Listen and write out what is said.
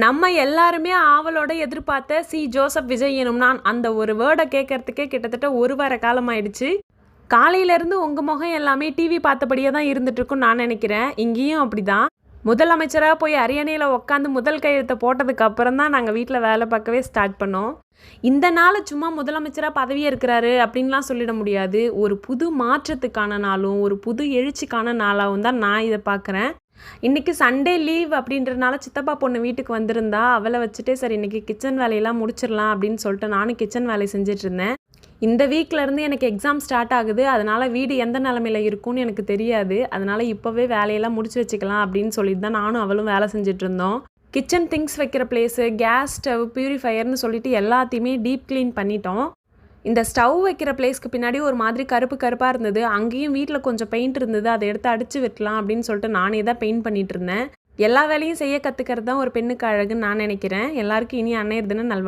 நம்ம எல்லாருமே ஆவலோட எதிர்பார்த்த ஜோசப் விஜய் எனும் நான் அந்த ஒரு வேர்டை கேட்கறதுக்கே கிட்டத்தட்ட ஒரு வார காலம் ஆயிடுச்சு. காலையிலேருந்து உங்கள் முகம் எல்லாமே டிவி பார்த்தபடியே தான் இருந்துகிட்ருக்குன்னு நான் நினைக்கிறேன். இங்கேயும் அப்படி தான். முதலமைச்சராக போய் அரியணையில் உட்காந்து முதல் கையெழுத்தை போட்டதுக்கு அப்புறம் தான் நாங்கள் வீட்டில் வேலை பார்க்கவே ஸ்டார்ட் பண்ணோம். இந்த நாளை சும்மா முதலமைச்சராக பதவியே இருக்கிறாரு அப்படின்லாம் சொல்லிட முடியாது. ஒரு புது மாற்றத்துக்கான நாளும் ஒரு புது எழுச்சிக்கான நாளாகவும் தான் நான் இதை பார்க்குறேன். இன்றைக்கி சண்டே லீவ் அப்படின்றனால சித்தப்பா பொண்ணு வீட்டுக்கு வந்திருந்தா. அவளை வச்சுட்டே சரி இன்றைக்கி கிச்சன் வேலையெல்லாம் முடிச்சிடலாம் அப்படின்னு சொல்லிட்டு நானும் கிச்சன் வேலையை செஞ்சிட்ருந்தேன். இந்த வீக்கிலேருந்து எனக்கு எக்ஸாம் ஸ்டார்ட் ஆகுது. அதனால் வீடு எந்த நிலமையில் இருக்கும்னு எனக்கு தெரியாது. அதனால் இப்போவே வேலையெல்லாம் முடிச்சு வச்சுக்கலாம் அப்படின்னு சொல்லிட்டு தான் நானும் அவளும் வேலை செஞ்சிட்ருந்தோம். கிச்சன் திங்ஸ் வைக்கிற பிளேஸு, கேஸ் ஸ்டவ், பியூரிஃபையர்னு சொல்லிட்டு எல்லாத்தையுமே டீப் க்ளீன் பண்ணிட்டோம். இந்த ஸ்டவ் வைக்கிற பிளேஸ்க்கு பின்னாடி ஒரு மாதிரி கருப்பாக இருந்தது. அங்கேயும் வீட்டில் கொஞ்சம் பெயிண்ட் இருந்தது. அதை எடுத்து அடித்து விட்டலாம் அப்படின்னு சொல்லிட்டு நானே தான் பெயிண்ட் பண்ணிகிட்டு இருந்தேன். எல்லா வேலையும் செய்ய கற்றுக்கிறது தான் ஒரு பெண்ணுக்கு அழகுன்னு நான் நினைக்கிறேன். எல்லாருக்கும் இனி அன்னையர் தின நல்வாழ்த்துக்கள்.